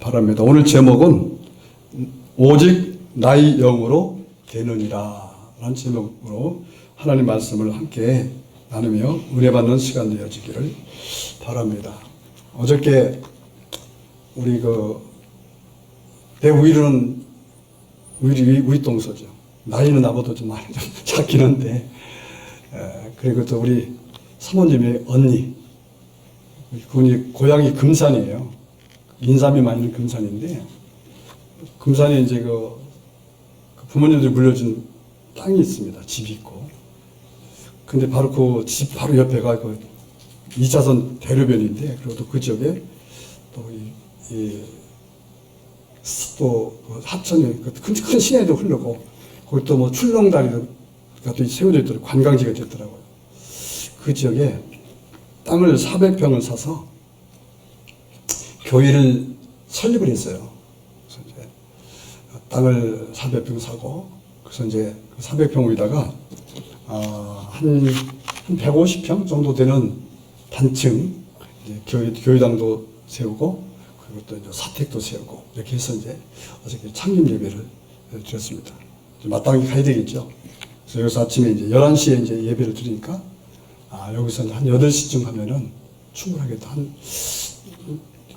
바랍니다. 오늘 제목은 오직 나의 영으로 되느니라 라는 제목으로 하나님 말씀을 함께 나누며 은혜 받는 시간 되어지기를 바랍니다. 어저께 우리 내 우위는 우위동서죠. 나이는 나보다 좀 많이 좀 작긴 한데, 그리고 또 우리 사모님의 언니, 그분이 고향이 금산이에요. 인삼이 많이 있는 금산인데, 금산에 이제 그 부모님들이 물려준 땅이 있습니다. 집이 있고. 근데 바로 그 집 바로 옆에가 그 2차선 대로변인데, 그리고 또 그 지역에 또 하천이 큰 시내도 흐르고, 거기 또 뭐 출렁다리가 또 세워져 있더라고요. 관광지가 됐더라고요. 그 지역에 땅을 400평을 사서 교회를 설립을 했어요. 그래서 이제 땅을 400평 사고, 그래서 이제 400평 위다가 한 150평 정도 되는 단층 이제 교회당도 세우고, 그리고 또 이제 사택도 세우고, 이렇게 해서 이제 어저께 창립 예배를 드렸습니다. 마땅히 가야 되겠죠. 그래서 여기서 아침에 이제 11시에 이제 예배를 드리니까, 여기서 한 8시쯤 하면은 충분하겠다.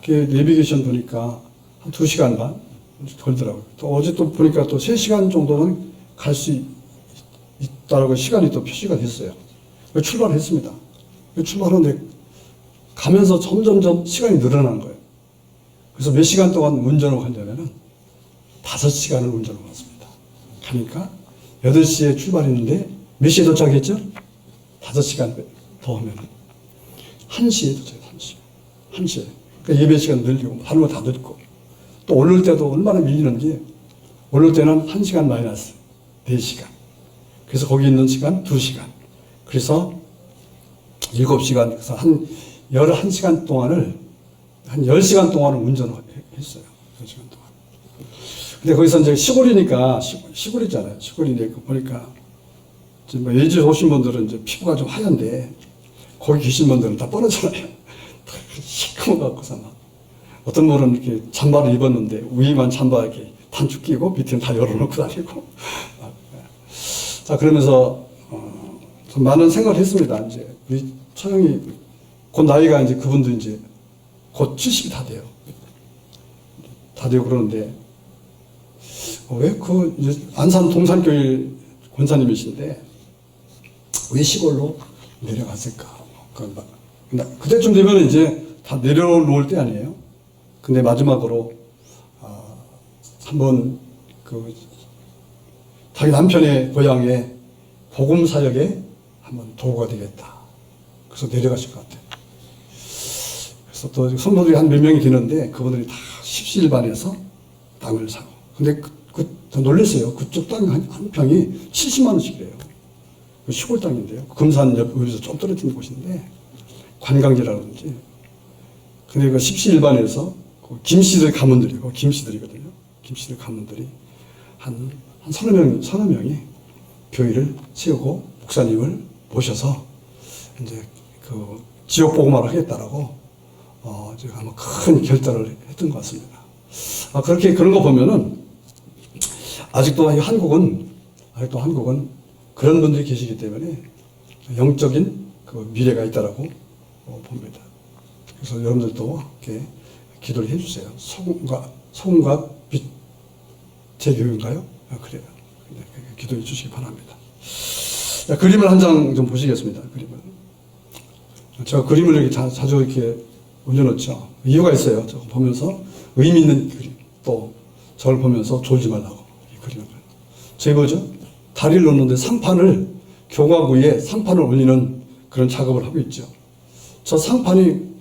이렇게 내비게이션 보니까 한 2시간 반 걸더라고요. 또 어제 또 보니까 또 3시간 정도는 갈 수 있다라고 시간이 또 표시가 됐어요. 출발을 했습니다. 출발하는데 가면서 점점점 시간이 늘어나는 거예요. 그래서 몇 시간 동안 운전을 하려면은 5시간을 운전을 했습니다. 가니까 8시에 출발했는데 몇 시에 도착했죠? 5시간 더 하면 1시에 도착해요. 1시에. 그러니까 예배 시간 늘리고 하는 거 다 늦고, 또 오를 때도 얼마나 밀리는지, 오를 때는 1시간 마이너스 4시간. 그래서 거기 있는 시간 2시간. 그래서 7시간, 그래서 한 11시간 동안을, 한 10시간 동안을 운전을 했어요. 10시간 동안. 근데 거기서 이제 시골이니까, 시골이잖아요. 시골인데 보니까, 예지 오신 분들은 이제 피부가 좀 하얀데, 거기 계신 분들은 다 뻔하잖아요. 시커멓고서 막. 어떤 분은 이렇게 잠바를 입었는데, 위만 잠바 이렇게 단축 끼고, 밑에는 다 열어놓고 다니고. 자, 그러면서, 좀 많은 생각을 했습니다. 이제, 우리 처형이, 곧 나이가 이제 그분도 이제, 곧 70이 다 돼요. 다 되고 그러는데, 왜 이제 안산 동산교회 권사님이신데, 왜 시골로 내려갔을까? 그때쯤 되면 이제 다 내려놓을 때 아니에요? 근데 마지막으로, 한번 자기 남편의 고향에 복음 사역에 한번 도구가 되겠다. 그래서 내려가실 것 같아요. 그래서 또 성도들이 한 몇 명이 되는데 그분들이 다 십시일반에서 땅을 사고. 근데 더 놀랐어요. 그쪽 땅 한 평이 70만 원씩이래요. 시골 땅인데요. 금산 옆에서 좀 떨어진 곳인데 관광지라든지. 근데 그 십시일반에서 김씨들 가문들이고, 김씨들이거든요. 김씨들 가문들이 한 서너 명이 교회를 세우고 목사님을 모셔서 이제 지역 복음화를 하겠다라고 제가 아마 큰 결단을 했던 것 같습니다. 그런 거 보면은 아직도 한국은 그런 분들이 계시기 때문에 영적인 미래가 있다라고 봅니다. 그래서 여러분들도 이렇게 기도를 해주세요. 소금과 빛의 교회인가요? 그래요. 기도해 주시기 바랍니다. 자, 그림을 한 장 좀 보시겠습니다. 그림을. 제가 그림을 이렇게 자주 이렇게 올려놓죠. 이유가 있어요. 저거 보면서 의미 있는 그림. 또 저를 보면서 졸지 말라고 이 그림을. 저희 뭐죠? 다리를 놓는데 교각 위에 상판을 올리는 그런 작업을 하고 있죠. 저 상판이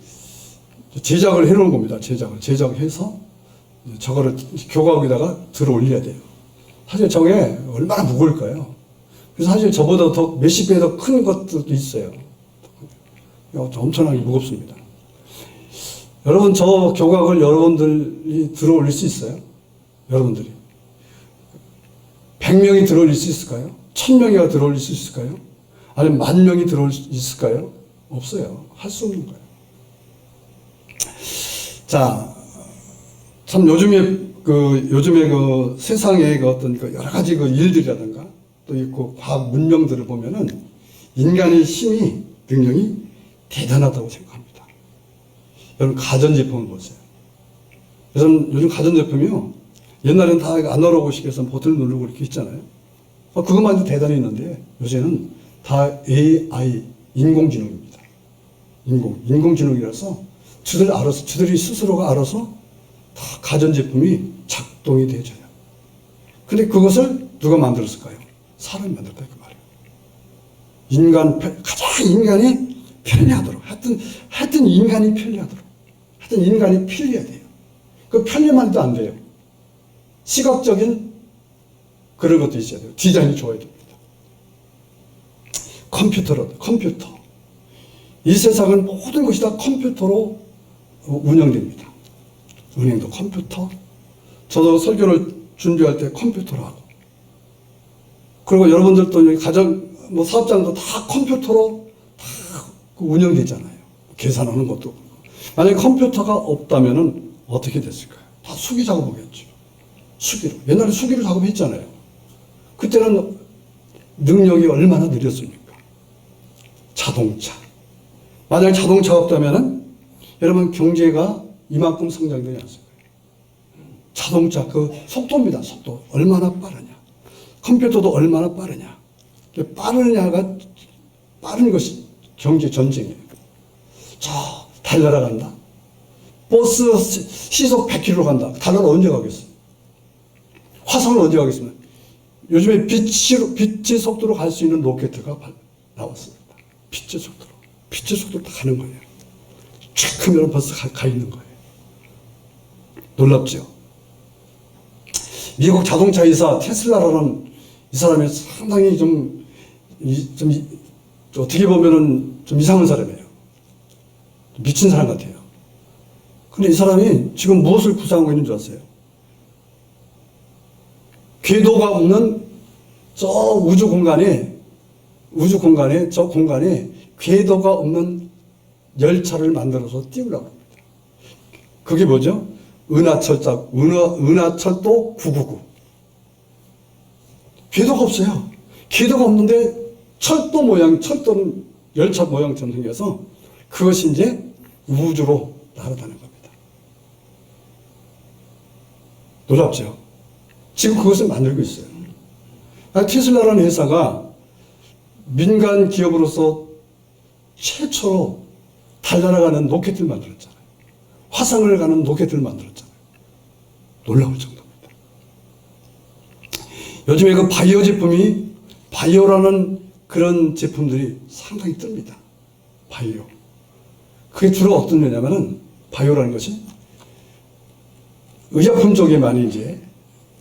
제작을 해놓은 겁니다. 제작해서 저거를 교각 위에다가 들어 올려야 돼요. 사실 저게 얼마나 무거울까요? 그래서 사실 저보다 더 몇십 배 더 큰 것들도 있어요. 엄청나게 무겁습니다. 여러분, 저 교각을 여러분들이 들어 올릴 수 있어요? 여러분들이. 100명이 들어 올릴 수 있을까요? 1000명이 들어 올릴 수 있을까요? 아니면 10,000명이 들어 올릴 수 있을까요? 없어요. 할 수 없는 거예요. 자, 참 요즘에 그 세상의 그 어떤 그 여러 가지 그 일들이라든가 또 있고 과학 문명들을 보면은 인간의 힘이 능력이 대단하다고 생각합니다. 여러분 가전제품을 보세요. 요즘 가전제품이요. 옛날엔 다 아날로그식에서 버튼을 누르고 이렇게 있잖아요. 그것만 해도 대단히 있는데 요새는 다 AI, 인공지능입니다. 인공지능이라서 저들이 스스로가 알아서 다 가전제품이 작동이 되져요. 근데 그것을 누가 만들었을까요? 사람이 만들었다 그 말이에요. 가장 인간이 편리하도록 하여튼 인간이 편리하도록 하여튼 인간이 편리해야 돼요. 그 편리만 해도 안 돼요. 시각적인 그런 것도 있어야 돼요. 디자인이 좋아야 됩니다. 컴퓨터. 이 세상은 모든 것이 다 컴퓨터로 운영됩니다. 은행도 컴퓨터. 저도 설교를 준비할 때 컴퓨터로 하고. 그리고 여러분들도 사업장도 다 컴퓨터로 다 운영되잖아요. 계산하는 것도. 만약에 컴퓨터가 없다면은 어떻게 됐을까요? 다 수기 작업하겠죠. 수기로. 옛날에 수기로 작업했잖아요. 그때는 능력이 얼마나 느렸습니까? 자동차. 만약에 자동차가 없다면은 여러분 경제가 이만큼 성장되지 않습니까? 자동차 그 속도입니다. 속도. 얼마나 빠르냐. 컴퓨터도 얼마나 빠르냐. 빠른 것이 경제 전쟁이에요. 달나라 간다. 버스 시속 100km로 간다. 달나라 언제 가겠어요? 화성은 언제 가겠습니까? 요즘에 빛의 속도로 갈 수 있는 로켓가 나왔습니다. 빛의 속도로 다 가는 거예요. 쫙 크면 벌써 가 있는 거예요. 놀랍죠? 미국 자동차 회사 테슬라라는 이 사람이 상당히 좀 어떻게 보면은 좀 이상한 사람이에요. 미친 사람 같아요. 근데 이 사람이 지금 무엇을 구상하고 있는 줄 아세요? 궤도가 없는 저 우주 공간에 저 공간에 궤도가 없는 열차를 만들어서 띄우려고 합니다. 그게 뭐죠? 은하철도 999. 궤도가 없어요. 궤도가 없는데 철도는 열차 모양처럼 생겨서 그것이 이제 우주로 날아다니는 겁니다. 놀랍죠? 지금 그것을 만들고 있어요. 테슬라라는 회사가 민간 기업으로서 최초로 달 날아가는 로켓을 만들었잖아요. 화성을 가는 로켓을 만들었잖아요. 놀라울 정도입니다. 요즘에 그 바이오라는 그런 제품들이 상당히 뜹니다. 바이오. 그게 주로 어떤 거냐면은 바이오라는 것이 의약품 쪽에 많이 이제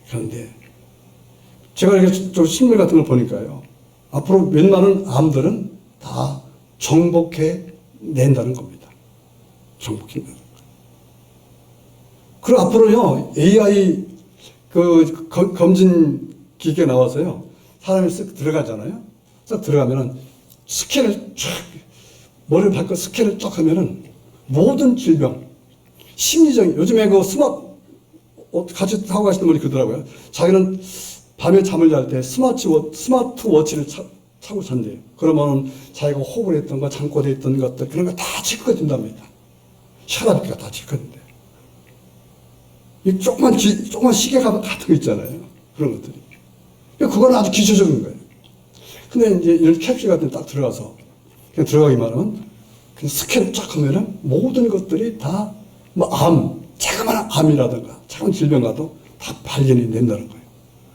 그런데 제가 이렇게 좀 식물 같은 걸 보니까요. 앞으로 웬만한 암들은 다 정복해 낸다는 겁니다. 정복해 낸다는 거. 그리고 앞으로요, AI 검진 기계 나와서요, 사람이 쓱 들어가잖아요. 쓱 들어가면은 스캔을 쫙, 머리를 밟고 스캔을 쫙 하면은 모든 질병, 심리적인, 요즘에 그 같이 타고 가시는 분이 그러더라고요. 자기는 밤에 잠을 잘 때 스마트워치를 차고 잔대요. 그러면은 자기가 호흡을 했던 거, 잠꼬대 했던 것들, 그런 거 다 체크가 된답니다. 혈압기가 다 체크된대. 이 조그만 시계 같은 거 있잖아요. 그런 것들이. 그건 아주 기초적인 거예요. 근데 이제 이런 캡슐 같은 데 딱 들어가서, 그냥 들어가기만 하면, 그냥 스캔 쫙 하면은 모든 것들이 다, 자그마한 암이라든가, 작은 질병 가도 다 발견이 된다는 거예요.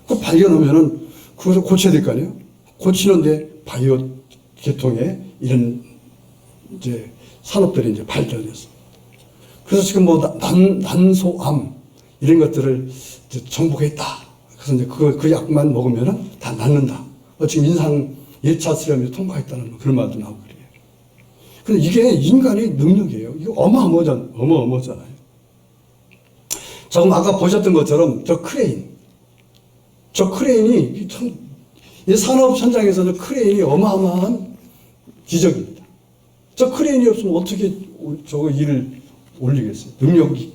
그 발견하면은 그것을 고쳐야 될 거 아니에요? 고치는데 바이오 계통의 이런 이제 산업들이 이제 발달했어. 그래서 지금 난소암 이런 것들을 이제 정복했다. 그래서 이제 그 약만 먹으면은 다 낫는다. 지금 인상 1차 수렴이 통과했다는 그런 말도 나오고 그래요. 근데 이게 인간의 능력이에요. 이거 어마어마하잖아요. 조금 아까 보셨던 것처럼 저 크레인이 참, 이 산업 현장에서 저 크레인이 어마어마한 기적입니다. 저 크레인이 없으면 어떻게 저거 일을 올리겠어요? 능력이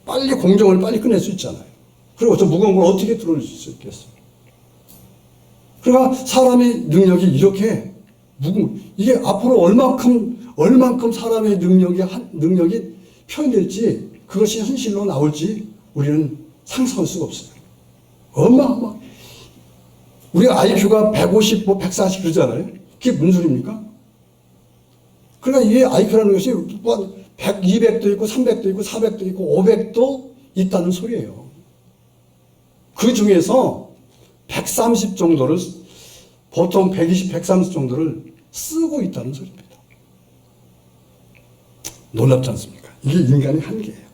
빨리 공정을 빨리 끝낼 수 있잖아요. 그리고 저 무거운 걸 어떻게 들어올 수 있겠어요? 그러니까 사람의 능력이 이렇게 이게 앞으로 얼만큼 사람의 능력이 표현될지, 그것이 현실로 나올지 우리는 상상할 수가 없어요. 우리가 IQ가 150, 140 그러잖아요. 그게 무슨 소리입니까? 그러니까 이 IQ라는 것이 100, 200도 있고 300도 있고 400도 있고 500도 있다는 소리예요. 그 중에서 130 정도를, 보통 120, 130 정도를 쓰고 있다는 소리입니다. 놀랍지 않습니까? 이게 인간의 한계예요.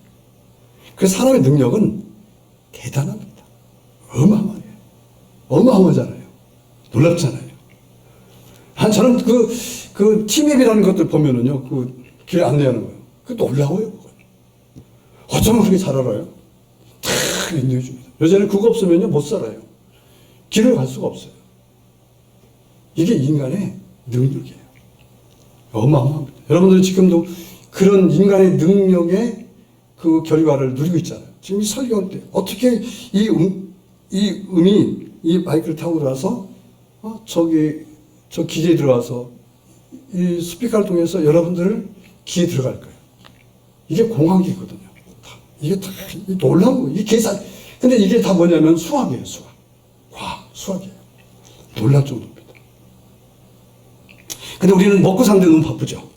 그래서 사람의 능력은 대단합니다. 어마어마해요. 어마어마하잖아요. 놀랍잖아요. 저는 그 티맵이라는 것들 보면은요, 그 길 안내하는 거예요. 그 놀라워요. 어쩌면 그렇게 잘 알아요? 다 인도해 줍니다. 요새는 그거 없으면요, 못 살아요. 길을 갈 수가 없어요. 이게 인간의 능력이에요. 어마어마합니다. 여러분들은 지금도 그런 인간의 능력의 그 결과를 누리고 있잖아요. 지금 이 설교할 때 어떻게 이 마이크를 타고 들어와서 저 기계에 들어와서 이 스피커를 통해서 여러분들을 귀에 들어갈 거예요. 이게 공학이거든요. 이게 다 놀라운 거예요. 이게 계산. 근데 이게 다 뭐냐면 수학이에요. 수학. 과학, 수학이에요. 놀랄 정도입니다. 근데 우리는 먹고 사는데 너무 바쁘죠.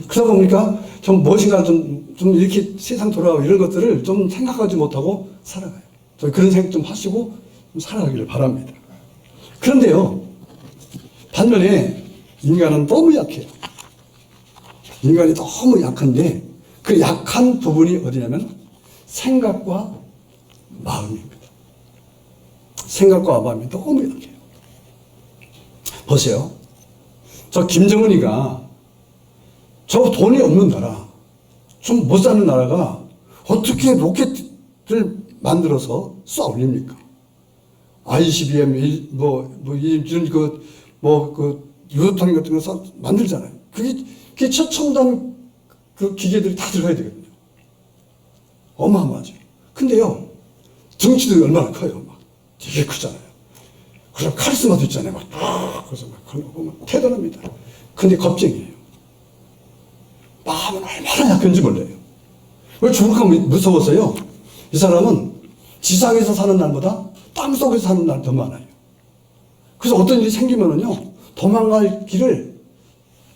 그러다 보니까 좀 무엇인가 좀 이렇게 세상 돌아가고 이런 것들을 좀 생각하지 못하고 살아가요. 그런 생각 좀 하시고 좀 살아가기를 바랍니다. 그런데요, 반면에 인간은 너무 약해요. 인간이 너무 약한데 그 약한 부분이 어디냐면 생각과 마음입니다. 생각과 마음이 너무 약해요. 보세요. 저 김정은이가 저 돈이 없는 나라, 좀 못 사는 나라가 어떻게 로켓을 만들어서 쏘아 올립니까? ICBM, 이런 유도탄 같은 거 만들잖아요. 그게 최첨단 그 기계들이 다 들어가야 되거든요. 어마어마하죠. 근데요, 덩치도 얼마나 커요. 막 되게 크잖아요. 그럼 카리스마도 있잖아요. 그래서 보면 대단합니다. 근데 겁쟁이에요. 마음은 얼마나 약한지 몰라요. 왜 죽을까 무서워서요. 이 사람은 지상에서 사는 날보다 땅속에서 사는 날이 더 많아요. 그래서 어떤 일이 생기면은요, 도망갈 길을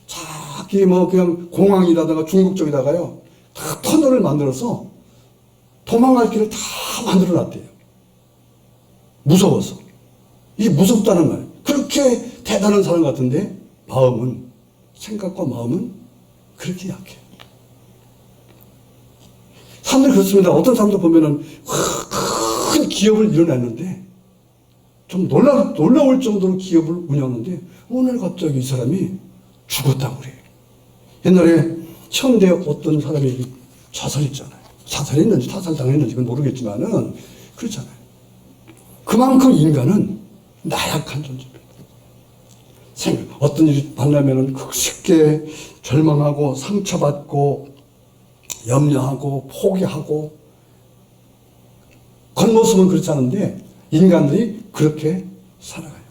자기 그냥 공항이라다가 중국 쪽에다가요, 다 터널을 만들어서 도망갈 길을 다 만들어 놨대요. 무서워서. 이게 무섭다는 말. 그렇게 대단한 사람 같은데 생각과 마음은 그렇게 약해요. 사람들이 그렇습니다. 어떤 사람들 보면은 큰 기업을 일어났는데 좀 놀라울 정도로 기업을 운영하는데 오늘 갑자기 이 사람이 죽었다고 그래요. 옛날에 현대 어떤 사람이 자살했잖아요. 자살했는지 타살당했는지 그건 모르겠지만은 그렇잖아요. 그만큼 인간은 나약한 존재입니다. 어떤 일이 만나면은 쉽게 절망하고 상처받고 염려하고 포기하고 겉모습은 그렇지 않은데 인간들이 그렇게 살아가요.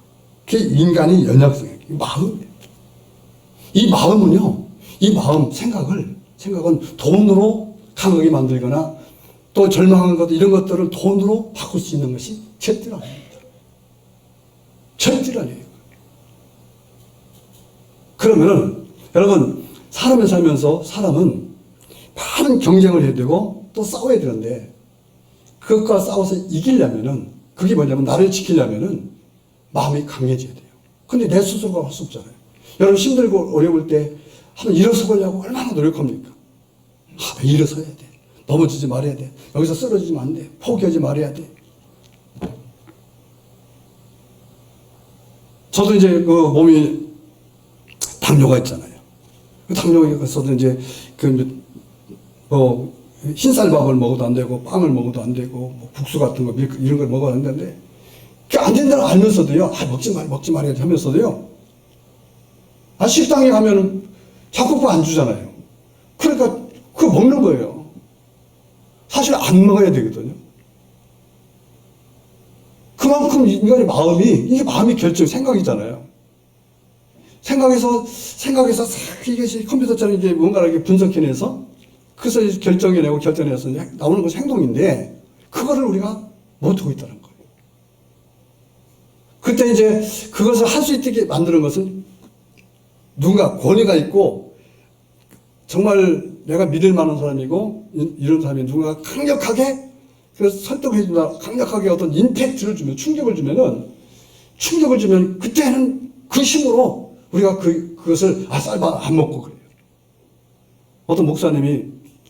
그게 인간의 연약성이에요. 마음이에요. 이 마음은요, 생각은 돈으로 강하게 만들거나 또 절망하는 것, 이런 것들을 돈으로 바꿀 수 있는 것이 절대로 아닙니다. 절대로 아니에요. 그러면은, 여러분, 사람을 살면서 사람은 많은 경쟁을 해야 되고 또 싸워야 되는데, 그것과 싸워서 이기려면은, 그게 뭐냐면, 나를 지키려면은 마음이 강해져야 돼요. 근데 내 스스로가 할 수 없잖아요. 여러분, 힘들고 어려울 때 한번 일어서 보려고 얼마나 노력합니까? 일어서야 돼. 넘어지지 말아야 돼. 여기서 쓰러지면 안 돼. 포기하지 말아야 돼. 저도 이제 그 몸이 당뇨가 있잖아요. 그 당뇨가 있어서 이제 흰쌀밥을 먹어도 안 되고 빵을 먹어도 안 되고 국수 같은 거 이런 걸 먹어도 안 되는데 그 안 된다고 알면서도요. 먹지 말아야 돼 하면서도요. 식당에 가면은 잡곡밥 안 주잖아요. 그러니까 그거 먹는 거예요. 안 먹어야 되거든요. 그만큼 인간의 마음이, 이게 마음이 생각이잖아요. 생각해서 싹 이게 컴퓨터처럼 이게 뭔가를 이렇게 분석해내서 그래서 결정해내고 결정해서 나오는 것이 행동인데 그거를 우리가 못하고 있다는 거예요. 그때 이제 그것을 할 수 있게 만드는 것은 누군가 권위가 있고 정말 내가 믿을 만한 사람이고 이런 사람이 누군가 강력하게 그래서 설득을 해준다, 강력하게 어떤 임팩트를 주면, 충격을 주면 그때는 그 힘으로 우리가 그것을 쌀밥 안 먹고 그래요. 어떤 목사님이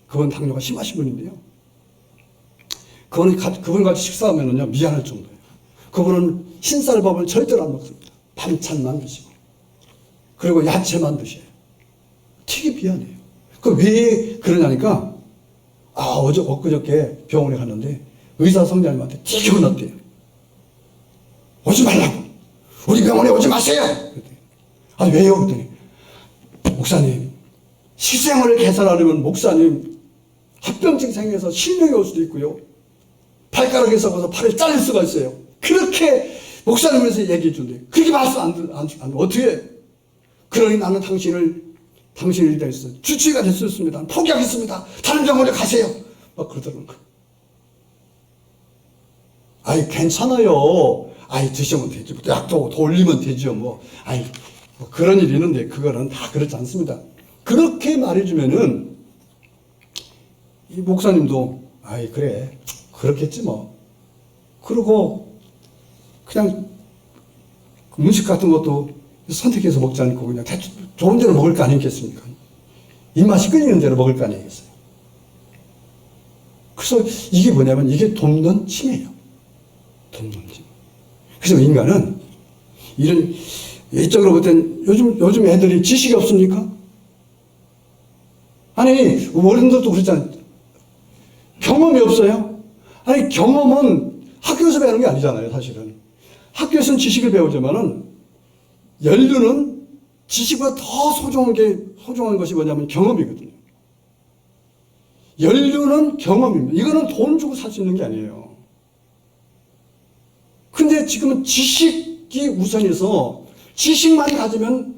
그건 당뇨가 심하신 분인데요. 그분 같이 식사하면은요, 미안할 정도예요. 그분은 흰쌀밥을 절대로 안 먹습니다. 반찬만 드시고. 그리고 야채만 드셔요. 되게 미안해요. 왜 그러냐니까, 엊그저께 병원에 갔는데 의사 선생님한테 되게 혼났대요. 오지 말라고. 우리 병원에 오지 마세요. 왜요? 그랬더니, 목사님, 식생활을 개선하려면 목사님, 합병증 생겨서 실명이 올 수도 있고요. 발가락에 썩어서 팔을 잘릴 수가 있어요. 그렇게 목사님에서 얘기해 준대. 그렇게 말씀 안 돼. 어떻게 해? 그러니 나는 당신을 위해서 주치의가 될 수 있습니다. 포기하겠습니다. 다른 병원에 가세요. 막 그러더라는 거예요. 괜찮아요. 드시면 되지. 약도 더 올리면 되죠. 뭐 그런 일이 있는데 그거는 다 그렇지 않습니다. 그렇게 말해주면은 이 목사님도 그래 그렇겠지 뭐. 그러고 그냥 음식 같은 것도 선택해서 먹지 않고 그냥 대충 좋은 대로 먹을 거 아니겠습니까? 입맛이 끌리는 대로 먹을 거 아니겠어요? 그래서 이게 뭐냐면 이게 돕는 침이에요. 돕는 침. 그래서 인간은 이런 예적으로 볼 땐 요즘 애들이 지식이 없습니까? 아니 어른들도 그렇잖아요. 경험이 없어요? 경험은 학교에서 배우는 게 아니잖아요. 사실은 학교에서는 지식을 배우지만은 연륜은 지식보다 더 소중한 것이 뭐냐면 경험이거든요. 연륜은 경험입니다. 이거는 돈 주고 살 수 있는 게 아니에요. 근데 지금은 지식이 우선해서 지식만 가지면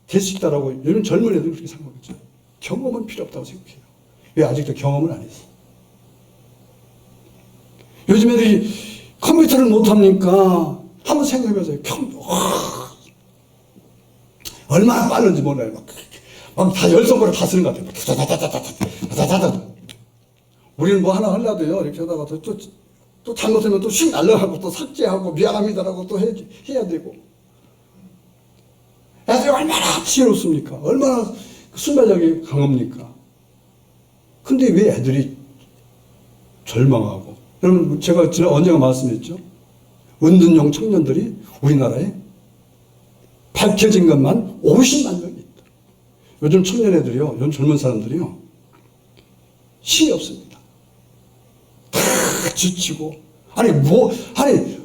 될 수 있다라고 요즘 젊은 애들은 그렇게 생각하죠. 경험은 필요 없다고 생각해요. 왜 아직도 경험을 안 했어? 요즘 애들이 컴퓨터를 못합니까? 한번 생각해보세요. 얼마나 빠른지 몰라요. 막 다 열 손가락 다 쓰는 것 같아요. 다다다다다다다다다. 우리는 뭐 하나 하려도요, 이렇게 하다가 또 잘못하면 또 휙 날라가고 또 삭제하고 미안합니다라고 또 해야 되고. 애들이 얼마나 지혜롭습니까? 얼마나 순발력이 강합니까? 근데 왜 애들이 절망하고. 여러분, 제가 언젠가 말씀했죠? 은둔형 청년들이 우리나라에 밝혀진 것만 50만 명이 있다. 요즘 청년 애들이요, 요즘 젊은 사람들이요, 힘이 없습니다. 다 지치고.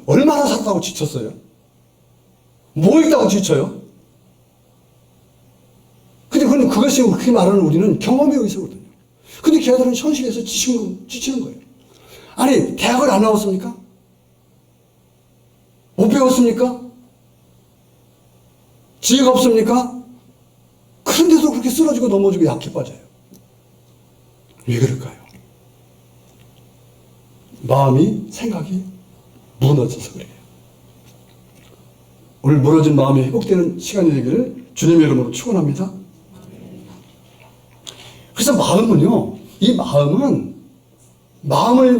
얼마나 살다고 지쳤어요? 뭐 있다고 지쳐요? 근데 그것이 그렇게 말하는 우리는 경험에 의해서거든요. 근데 걔들은 현실에서 지치는 거예요. 대학을 안 나왔습니까? 못 배웠습니까? 지혜가 없습니까? 그런데도 그렇게 쓰러지고 넘어지고 약해 빠져요. 왜 그럴까요? 생각이 무너져서 그래요. 오늘 무너진 마음이 회복되는 시간이 되기를 주님의 이름으로 축원합니다. 그래서 이 마음은 마음을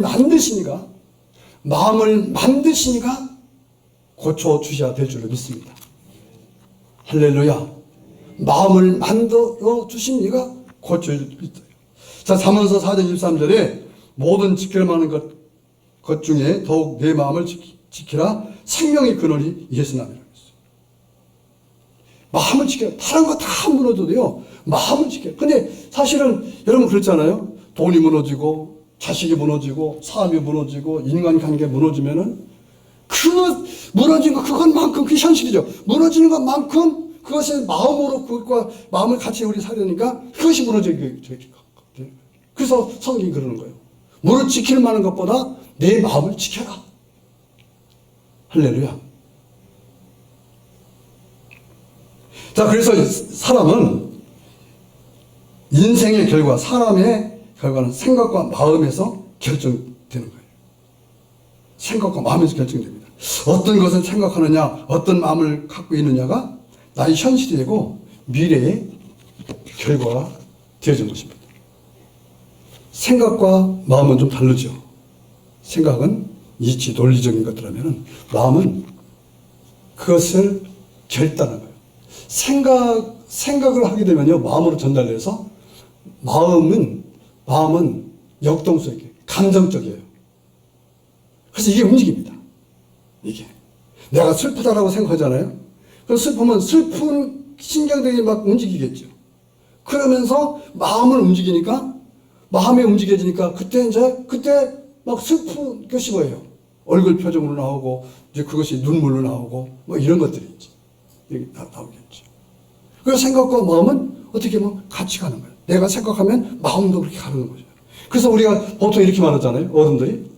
만드시니가 고쳐주셔야 될 줄로 믿습니다. 할렐루야. 마음을 만들어 주신 이가 고쳐줄 수 있어요. 자, 잠언서 4장 23절에 모든 지킬 만한 것 중에 더욱 내 마음을 지키라. 생명의 근원이 예수님이라고 했어요. 마음을 지켜라. 다른 거 다 무너져도요, 마음을 지켜라. 근데 사실은 여러분 그렇잖아요. 돈이 무너지고, 자식이 무너지고, 사업이 무너지고, 인간관계 무너지면은 무너진 거 그것만큼 그 현실이죠. 무너지는 것만큼 그것을 마음으로 그것과 마음을 같이 우리 살려니까 그것이 무너지게. 그래서 성경이 그러는 거예요. 물을 지킬 만한 것보다 내 마음을 지켜라. 할렐루야. 자, 그래서 사람은 인생의 결과, 사람의 결과는 생각과 마음에서 결정되는 거예요. 생각과 마음에서 결정됩니다. 어떤 것을 생각하느냐, 어떤 마음을 갖고 있느냐가 나의 현실이 되고 미래의 결과가 되어진 것입니다. 생각과 마음은 좀 다르죠. 생각은 이치, 논리적인 것들하면 마음은 그것을 결단한 거예요. 생각을 하게 되면요, 마음으로 전달돼서 마음은 역동적이에요. 감정적이에요. 그래서 이게 움직입니다. 이게. 내가 슬프다라고 생각하잖아요. 그럼 슬프면 슬픈 신경들이 막 움직이겠죠. 그러면서 마음을 움직이니까, 마음이 움직여지니까 그때 막 슬픈 것이 뭐예요? 얼굴 표정으로 나오고, 이제 그것이 눈물로 나오고, 뭐 이런 것들이 있지. 여기 나오겠죠. 그래서 생각과 마음은 어떻게 보면 같이 가는 거예요. 내가 생각하면 마음도 그렇게 가는 거죠. 그래서 우리가 보통 이렇게 말하잖아요. 어른들이.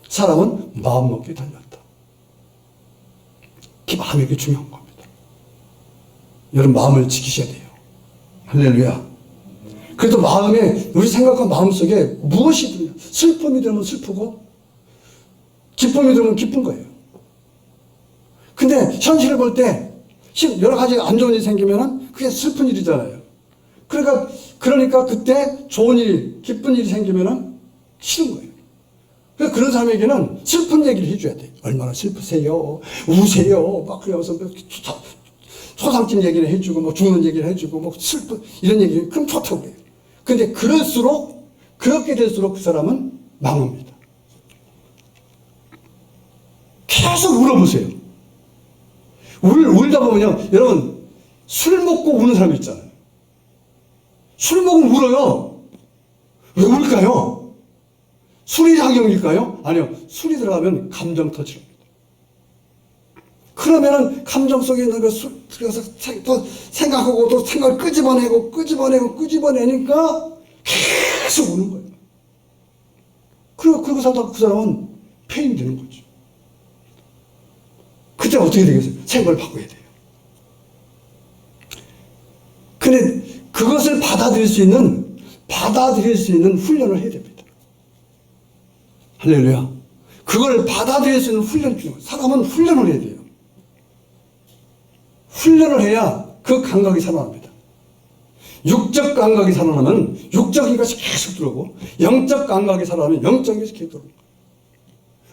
사람은 마음 먹기에 달렸다. 마음이 이게 중요한 겁니다. 여러분, 마음을 지키셔야 돼요. 할렐루야. 그래도 마음에, 우리 생각과 마음 속에 무엇이든, 슬픔이 들면 슬프고, 기쁨이 들면 기쁜 거예요. 근데 현실을 볼 때, 여러 가지 안 좋은 일이 생기면은 그게 슬픈 일이잖아요. 그러니까 그때 좋은 일, 기쁜 일이 생기면은 싫은 거예요. 그래서 그런 사람에게는 슬픈 얘기를 해줘야 돼. 얼마나 슬프세요? 우세요? 막 그러면서 소상집 얘기를 해주고, 뭐 죽는 얘기를 해주고, 뭐 이런 얘기, 그럼 좋다고 그래요. 근데 그렇게 될수록 그 사람은 망합니다. 계속 울어보세요. 울다 보면요, 여러분, 술 먹고 우는 사람 있잖아요. 술 먹으면 울어요. 왜 울까요? 술이 작용일까요? 아니요. 술이 들어가면 감정 터치합니다. 그러면은 감정 속에 있는 그 술, 그래서 또 생각하고 또 생각을 끄집어내니까 계속 우는 거예요. 그러고 살다 그 사람은 폐인이 되는 거죠. 그때 어떻게 되겠어요? 생각을 바꿔야 돼요. 근데 그것을 받아들일 수 있는 훈련을 해야 됩니다. 할렐루야. 그걸 받아들일 수 있는 훈련이 필요해요. 사람은 훈련을 해야 돼요. 훈련을 해야 그 감각이 살아납니다. 육적 감각이 살아나면 육적인 것이 계속 들어오고, 영적 감각이 살아나면 영적인 것이 계속 들어오고.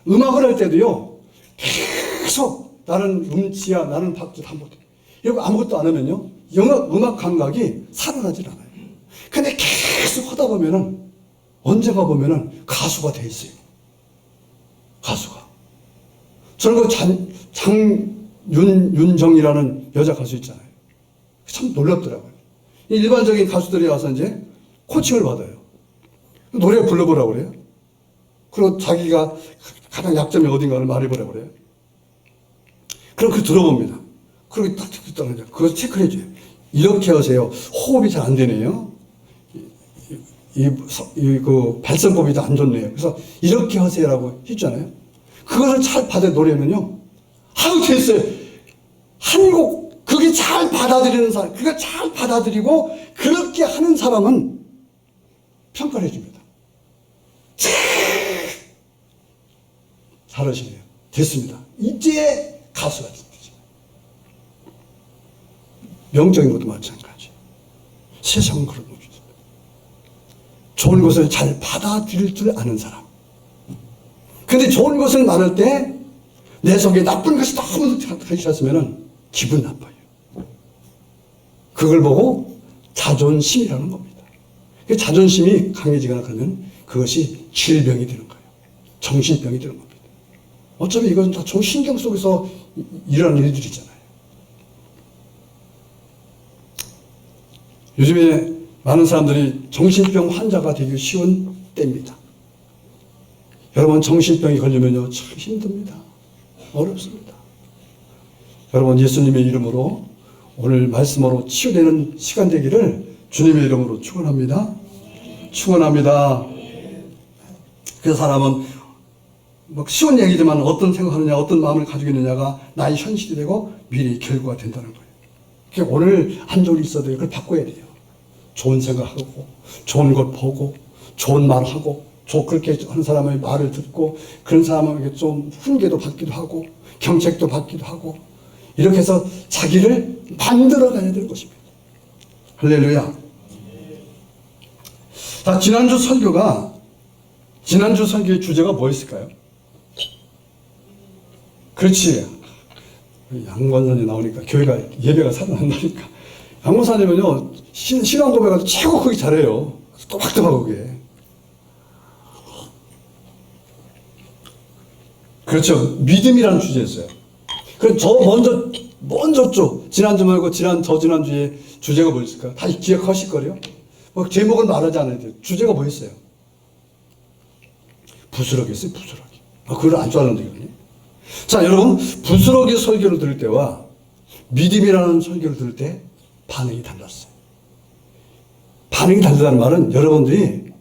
음악을 할 때도요, 계속 나는 음치야, 나는 박자 다 못해. 이거 아무것도 안 하면요, 음악 감각이 살아나질 않아요. 근데 계속 하다 보면은, 언젠가 보면은 가수가 돼 있어요. 가수가. 저는 윤정이라는 여자 가수 있잖아요. 참 놀랍더라고요. 일반적인 가수들이 와서 이제 코칭을 받아요. 노래 불러보라고 그래요. 그리고 자기가 가장 약점이 어딘가를 말해보라고 그래요. 그럼 그걸 들어봅니다. 그리고 딱 듣다가 그걸 체크를 해줘요. 이렇게 하세요. 호흡이 잘 안 되네요. 그 발성법이 더 안 좋네요. 그래서 이렇게 하세요라고 했잖아요. 그것을 잘 받아 노래면요, 아유 됐어요. 한 곡 그게 잘 받아들이는 사람, 그걸 잘 받아들이고 그렇게 하는 사람은 평가를 해줍니다. 잘하시네요. 됐습니다. 이제 가수가 됐죠. 명적인 것도 마찬가지. 세상은 그런 것입니다. 좋은 것을 잘 받아들일 줄 아는 사람. 근데 좋은 것을 말할 때 내 속에 나쁜 것이 너무 가시셨으면 기분 나빠요. 그걸 보고 자존심이라는 겁니다. 그 자존심이 강해지거나 그러면 그것이 질병이 되는 거예요. 정신병이 되는 겁니다. 어차피 이것은 다 정신경 속에서 일어나는 일들이잖아요. 요즘에 많은 사람들이 정신병 환자가 되기 쉬운 때입니다. 여러분, 정신병이 걸리면요, 참 힘듭니다. 어렵습니다. 여러분, 예수님의 이름으로 오늘 말씀으로 치유되는 시간 되기를 주님의 이름으로 축원합니다. 축원합니다. 그 사람은 뭐 쉬운 얘기지만 어떤 생각하느냐, 어떤 마음을 가지고 있느냐가 나의 현실이 되고 미래의 결과가 된다는 거예요. 그러니까 오늘 한 적이 있어도 이걸 바꿔야 돼요. 좋은 생각하고, 좋은 것 보고, 좋은 말 하고, 그렇게 하는 사람의 말을 듣고, 그런 사람에게 좀 훈계도 받기도 하고, 경책도 받기도 하고, 이렇게 해서 자기를 만들어 가야 되는 것입니다. 할렐루야. 자, 지난주 설교의 주제가 뭐였을까요? 그렇지. 양권선이 나오니까 교회가 예배가 살아난다니까. 양권사님은요, 신앙 고백을 최고 크게 잘해요. 또박또박 그게. 그렇죠. 믿음이라는 주제였어요. 그럼 먼저 쪽, 지난주 말고 저지난주에 주제가 뭐였을까요? 다 기억하실 거예요? 뭐 제목을 말하지 않아야 돼요. 주제가 뭐였어요? 부스러기였어요, 부스러기. 그걸 안 좋아하는데, 이거는. 자, 여러분, 부스러기 설교를 들을 때와 믿음이라는 설교를 들을 때 반응이 달랐어요. 반응이 다르다는 말은 여러분들이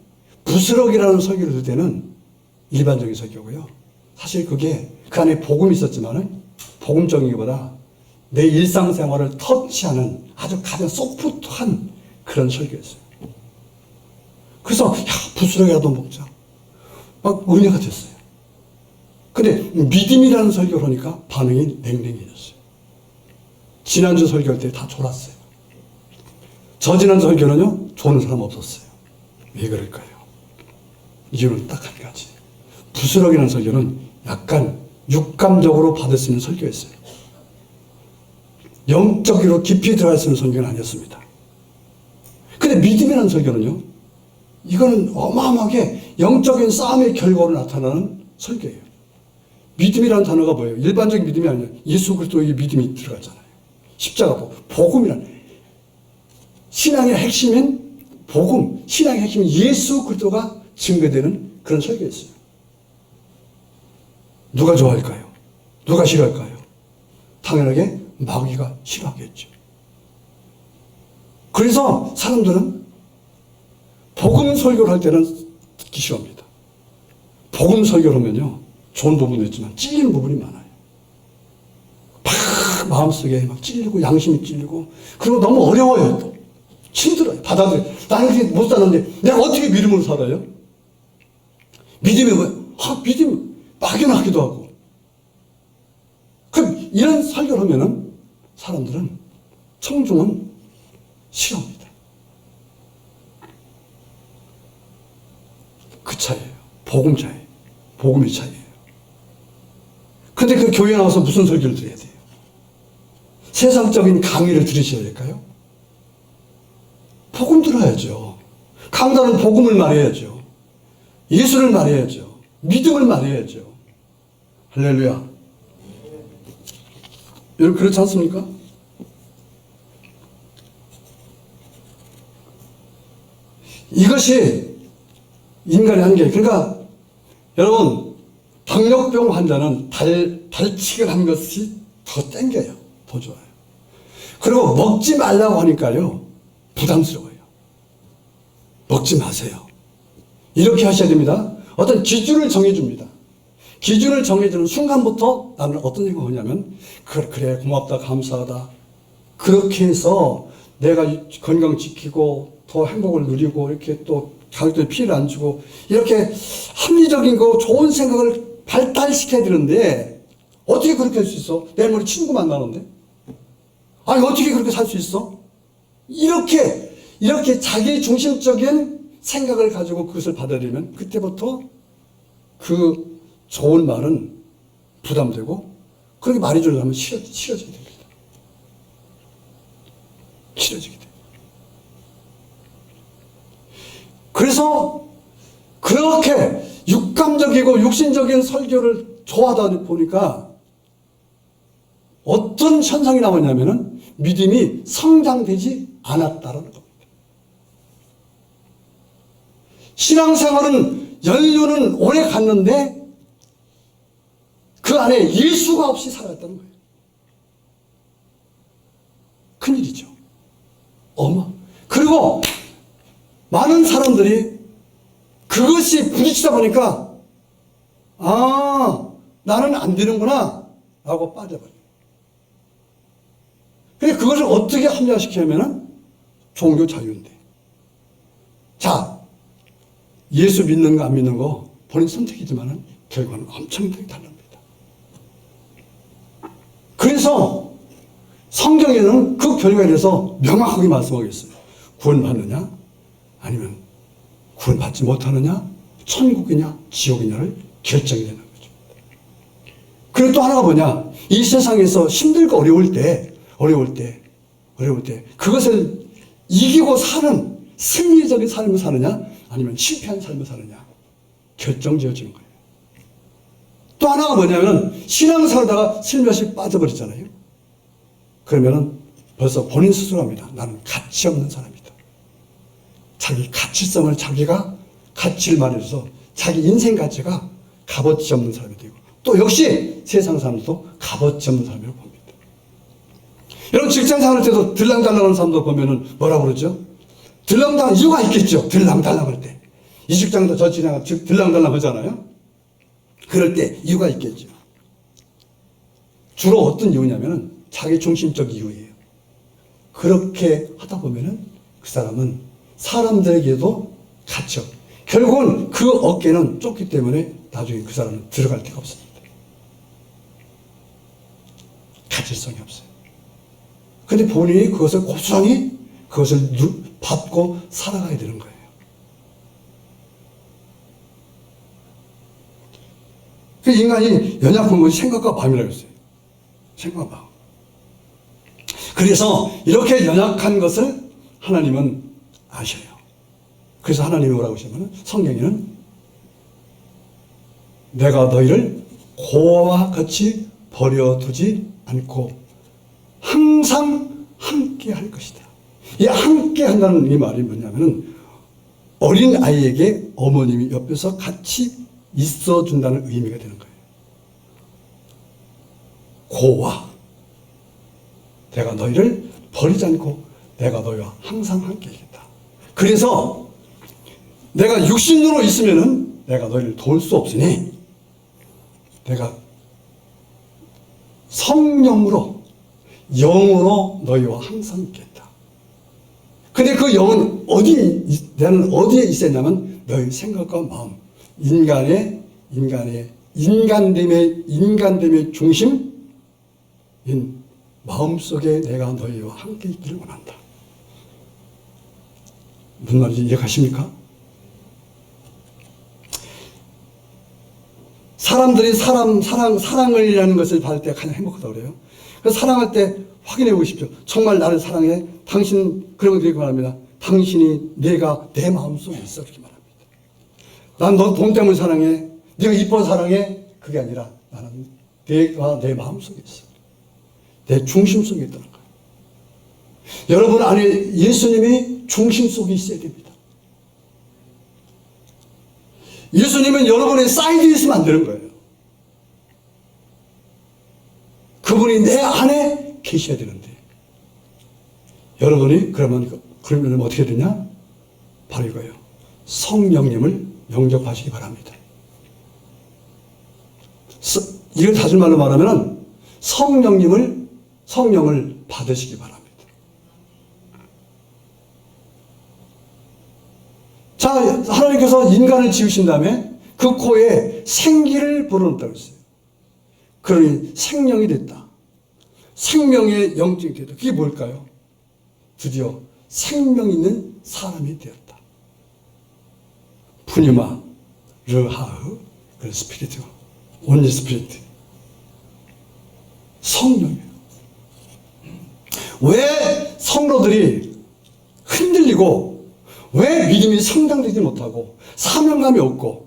부스러기라는 설교를 들을 때는 일반적인 설교고요. 사실 그게 그 안에 복음이 있었지만은 복음적인 것보다 내 일상생활을 터치하는 아주 가장 소프트한 그런 설교였어요. 그래서 부스러기라도 먹자. 막 은혜가 됐어요. 근데 믿음이라는 설교를 하니까 반응이 냉랭해졌어요. 지난주 설교할 때 다 졸았어요. 저지난주 설교는요, 조는 사람 없었어요. 왜 그럴까요? 이유는 딱 한 가지. 부스러기라는 설교는 약간 육감적으로 받을 수 있는 설교였어요. 영적으로 깊이 들어갈 수 있는 설교는 아니었습니다. 근데 믿음이라는 설교는요, 이거는 어마어마하게 영적인 싸움의 결과로 나타나는 설교예요. 믿음이라는 단어가 뭐예요? 일반적인 믿음이 아니라 예수 그리스도의 믿음이 들어가잖아요. 십자가 복음이란 신앙의 핵심인 복음, 신앙의 핵심인 예수 그리스도가 증거되는 그런 설교였어요. 누가 좋아할까요? 누가 싫어할까요? 당연하게 마귀가 싫어하겠죠. 그래서 사람들은 복음 설교를 할 때는 듣기 싫어합니다. 복음 설교를 하면요, 좋은 부분도 있지만 찔리는 부분이 많아요. 막 마음속에 막 찔리고 양심이 찔리고, 그리고 너무 어려워요. 또 힘들어요. 받아들여요. 나는 그렇게 못 사는데 내가 어떻게 믿음으로 살아요? 믿음이 뭐예요? 믿음 막연하기도 하고. 그럼 이런 설교를 하면은 사람들은 청중은 싫어합니다. 그 차이예요. 복음 차이. 복음의 차이예요. 근데 그 교회 나와서 무슨 설교를 드려야 돼요? 세상적인 강의를 들으셔야 될까요? 복음 들어야죠. 강단은 복음을 말해야죠. 예수를 말해야죠. 믿음을 말해야죠. 할렐루야. 여러분 그렇지 않습니까? 이것이 인간의 한계. 그러니까 여러분 당뇨병 환자는 달치기를 하는 것이 더 땡겨요. 더 좋아요. 그리고 먹지 말라고 하니까요, 부담스러워요. 먹지 마세요. 이렇게 하셔야 됩니다. 어떤 기준을 정해줍니다. 기준을 정해주는 순간부터 나는 어떤 생각을 하냐면, 그래, 고맙다, 감사하다. 그렇게 해서 내가 건강 지키고 더 행복을 누리고 이렇게 또 가족들 피해를 안 주고 이렇게 합리적인 거 좋은 생각을 발달시켜야 되는데 어떻게 그렇게 할 수 있어? 내일 모레 친구 만나는데? 아니 어떻게 그렇게 살 수 있어? 이렇게 자기 중심적인 생각을 가지고 그것을 받아들이면 그때부터 그 좋은 말은 부담되고 그렇게 말이 주려면 싫어지게 됩니다. 싫어지게 돼요. 그래서 그렇게 육감적이고 육신적인 설교를 좋아하다 보니까 어떤 현상이 나왔냐면은 믿음이 성장되지 않았다라는 겁니다. 신앙생활은 연륜은 오래 갔는데 그 안에 예수가 없이 살았다는 거예요. 큰일이죠. 그리고 많은 사람들이 그것이 부딪히다 보니까 아, 나는 안 되는구나 라고 빠져버려요. 근데 그것을 어떻게 합리화시키냐면은 종교 자유인데. 자, 예수 믿는 거 안 믿는 거 본인 선택이지만은 결과는 엄청나게 다릅니다. 그래서 성경에는 그 결과에 대해서 명확하게 말씀하고 있어요. 구원받느냐 아니면 구원받지 못하느냐, 천국이냐 지옥이냐를 결정이 되는 거죠. 그리고 또 하나가 뭐냐, 이 세상에서 힘들고 어려울 때 그것을 이기고 사는 승리적인 삶을 사느냐 아니면 실패한 삶을 사느냐 결정지어지는 거예요. 또 하나가 뭐냐면 신앙생활하다가 슬며시 빠져버리잖아요. 그러면은 벌써 본인 스스로 합니다. 나는 가치 없는 사람이다. 자기 가치성을 자기가 가치를 말해줘서 자기 인생 가치가 값어치 없는 사람이 되고, 또 역시 세상 사람들도 값어치 없는 사람이라고 봅니다. 여러분 직장 생활할 때도 들랑달랑하는 사람들 보면은 뭐라고 그러죠? 들랑달랑 이유가 있겠죠. 들랑달랑할 때 이 직장도 저 직장 들랑달랑 하잖아요. 그럴 때 이유가 있겠죠. 주로 어떤 이유냐면은 자기 중심적 이유예요. 그렇게 하다 보면은 그 사람은 사람들에게도 갇혀. 결국은 그 어깨는 좁기 때문에 나중에 그 사람은 들어갈 데가 없습니다. 가질성이 없어요. 근데 본인이 그것을 고스란히 그것을 받고 살아가야 되는 거예요. 그 인간이 연약한 것이 생각과 마음이라고 했어요. 생각과 마음. 그래서 이렇게 연약한 것을 하나님은 아셔요. 그래서 하나님이 뭐라고 하시냐면 성경에는 내가 너희를 고와 같이 버려두지 않고 항상 함께 할 것이다. 이 함께 한다는 이 말이 뭐냐면은 어린 아이에게 어머님이 옆에서 같이 있어준다는 의미가 되는 거예요. 고와 내가 너희를 버리지 않고 내가 너희와 항상 함께 있겠다. 그래서 내가 육신으로 있으면은 내가 너희를 도울 수 없으니 내가 성령으로 영으로 너희와 항상 있겠다. 근데 그 영은 나는 어디에 있었냐면 너희 생각과 마음, 인간됨의 중심인 마음속에 내가 너희와 함께 있기를 원한다. 무슨 말인지 이해가십니까? 사람들이 사랑을이라는 것을 받을 때 가장 행복하다고 그래요. 그래서 사랑할 때 확인해 보고 싶죠. 정말 나를 사랑해? 당신, 그러면 그렇게 말합니다. 당신이 내가 내 마음속에 있어. 그렇게 말합니다. 난 너 돈 때문에 사랑해. 네가 이뻐서 사랑해. 그게 아니라 나는 내가 내 마음속에 있어. 내 중심 속에 있다는 거예요. 여러분 안에 예수님이 중심 속에 있어야 됩니다. 예수님은 여러분의 사이드에 있으면 안 되는 거예요. 그분이 내 안에 계셔야 되는데 여러분이 그러면 어떻게 되냐? 바로 이거예요. 성령님을 영접하시기 바랍니다. 이걸 다른 말로 말하면 성령을 받으시기 바랍니다. 자, 하나님께서 인간을 지으신 다음에 그 코에 생기를 불어넣었다고 했어요. 그러니 생명이 됐다. 생명의 영적이 됐다. 그게 뭘까요? 드디어 생명 있는 사람이 되었다. 푸뉴마, 르하흐, 그 스피리트, 온리 스피리트. 성령이에요. 왜 성도들이 흔들리고 왜 믿음이 성장되지 못하고 사명감이 없고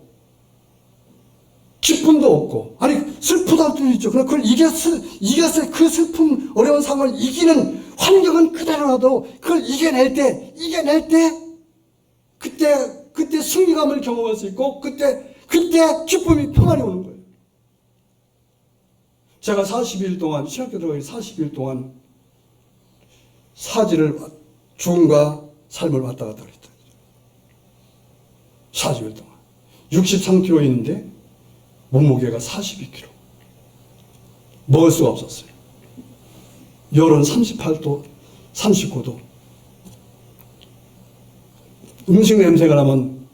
기쁨도 없고, 아니 슬프다 할 때도 있죠. 그러나 그걸 이겼을 그 슬픔 어려운 상황을 이기는 환경은 그대로 놔도 그걸 이겨낼 때 그때 승리감을 경험할 수 있고 그때 기쁨이 평안이 오는 거예요. 제가 40일 동안 신학교 들어가기 40일 동안 죽음과 삶을 왔다 갔다 그랬죠. 40일 동안 63kg 있는데 몸무게가 42kg. 먹을 수가 없었어요. 열은 38도, 39도. 음식 냄새가 나면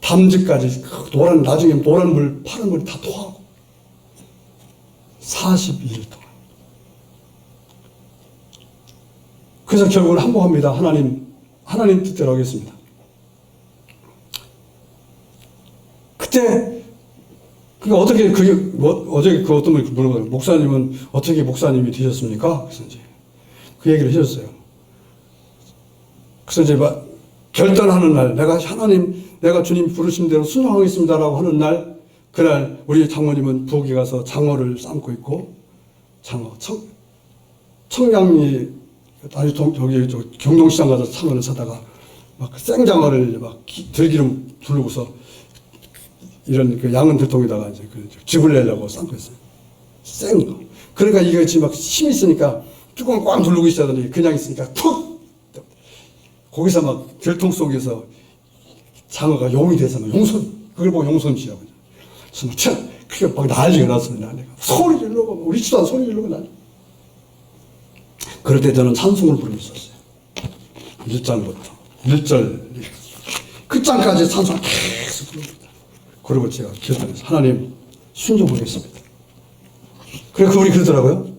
담즙까지 나중에 노란 물, 파란 물이 다 토하고 42일 동안. 그래서 결국은 항복합니다. 하나님 뜻대로 하겠습니다. 그때 어떻게 어제 그 어떤 분이 물어봐요. 목사님은 어떻게 목사님이 되셨습니까? 그래서 이제 그 얘기를 해줬어요. 그래서 이제 결단하는 날, 내가 주님 부르신 대로 순종하겠습니다라고 하는 날, 그날 우리 장모님은 부엌에 가서 장어를 삶고 있고, 청량리 아니 저기 경동시장 가서 장어를 사다가 막 생장어를 들기름 두르고서 이런 그 양은 들통에다가 이제 즙을 내려고 삶고 있어요. 생 거. 그러니까 이게 지금 막 힘이 있으니까 뚜껑을 꽉 누르고 있어야 되는데 그냥 있으니까 툭! 거기서 막 들통 속에서 장어가 용이 돼서 막 그걸 보고 용손씨라고. 그래서 막 그게 막 난리가 났습니다. 소리 지르고, 우리 집안 소리 지르고 난리. 그럴 때 저는 찬송을 부르고 있었어요. 1장부터. 1절. 끝장까지 찬송 계속 부릅니다. 그리고 제가 결단해서 하나님 순종하겠습니다. 그래서 그분이 그러더라고요.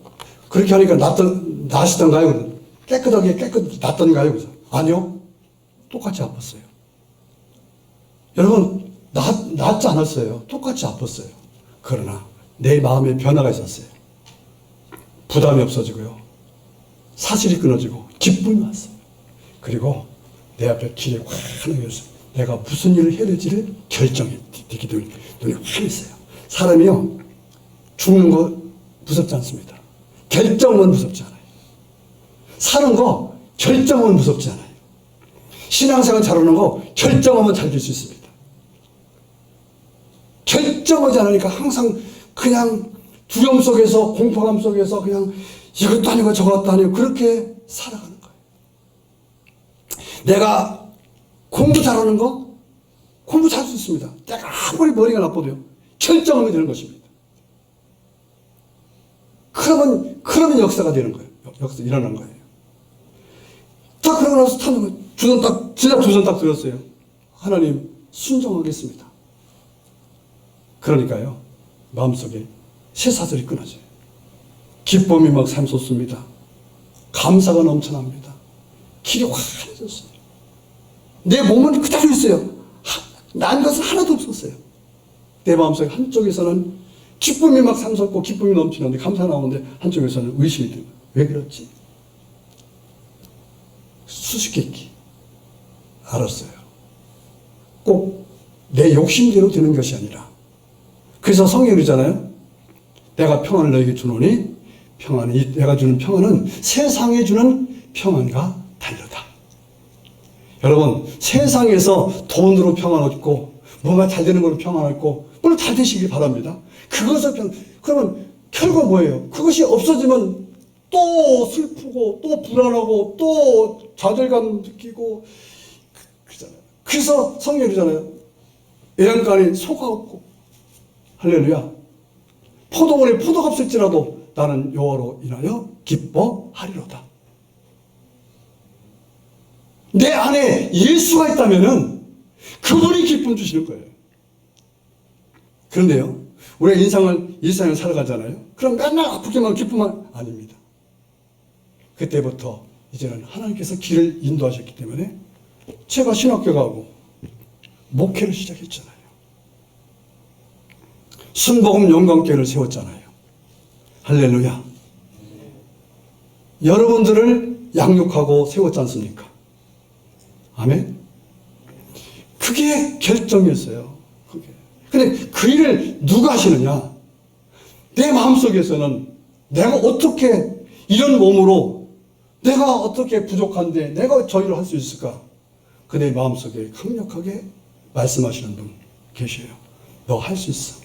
그렇게 하니까 나시던가요? 깨끗하게 낫던가요? 그래서 아니요. 똑같이 아팠어요. 여러분, 낫지 않았어요. 똑같이 아팠어요. 그러나 내 마음에 변화가 있었어요. 부담이 없어지고요. 사실이 끊어지고 기쁨이 왔어요. 그리고 내 앞에 길이 환하게 내가 무슨 일을 해야 될지를 결정했기 때문에 눈이 환했어요. 사람이요, 죽는 거 무섭지 않습니다. 결정은 무섭지 않아요. 사는 거 결정은 무섭지 않아요. 신앙생활 잘하는 거 결정하면 잘 될 수 있습니다. 결정하지 않으니까 항상 그냥 두려움 속에서, 공포감 속에서 그냥 이것도 아니고 저것도 아니고 그렇게 살아가는 거예요. 내가 공부 잘하는 거 공부 잘할 수 있습니다. 내가 아무리 머리가 나빠도요, 결정하면 되는 것입니다. 그러면 역사가 되는 거예요. 역사 일어난 거예요. 딱 그러고 나서 진짜 두 손 딱 들었어요. 하나님 순종하겠습니다. 그러니까요, 마음속에 새사슬이 끊어져요. 기쁨이 막 샘솟습니다. 감사가 넘쳐납니다. 길이 환해졌어요. 내 몸은 그대로 있어요. 난 것은 하나도 없었어요. 내 마음속에 한쪽에서는 기쁨이 막 샘솟고 기쁨이 넘치는데, 감사가 나오는데 한쪽에서는 의심이 들어요. 왜 그렇지? 수수께끼 알았어요. 꼭 내 욕심대로 되는 것이 아니라, 그래서 성경이잖아요. 내가 평안을 너에게 주노니 내가 주는 평안은 세상에 주는 평안과 다르다. 여러분, 세상에서 돈으로 평안 얻고 뭔가 잘 되는 걸로 평안 얻고 물론 잘 되시길 바랍니다. 그러면 결과 뭐예요? 그것이 없어지면 또 슬프고 또 불안하고 또 좌절감 느끼고 그러잖아요. 그래서 성경이잖아요. 애양간에 소가 없고, 할렐루야, 포도원에 포도가 없을지라도 나는 여호와로 인하여 기뻐하리로다. 내 안에 예수가 있다면은 그분이 기쁨 주시는 거예요. 그런데요, 우리가 일상을 살아가잖아요. 그럼 맨날 아프기만 기쁨만 아닙니다. 그때부터 이제는 하나님께서 길을 인도하셨기 때문에 제가 신학교 가고 목회를 시작했잖아요. 순복음 영광교회를 세웠잖아요. 할렐루야. 여러분들을 양육하고 세웠지 않습니까? 아멘. 그게 결정이었어요. 근데 그 일을 누가 하시느냐? 내 마음속에서는 내가 어떻게 이런 몸으로 내가 어떻게 부족한데 내가 저 일을 할 수 있을까? 그 내 마음속에 강력하게 말씀하시는 분 계셔요. 너 할 수 있어.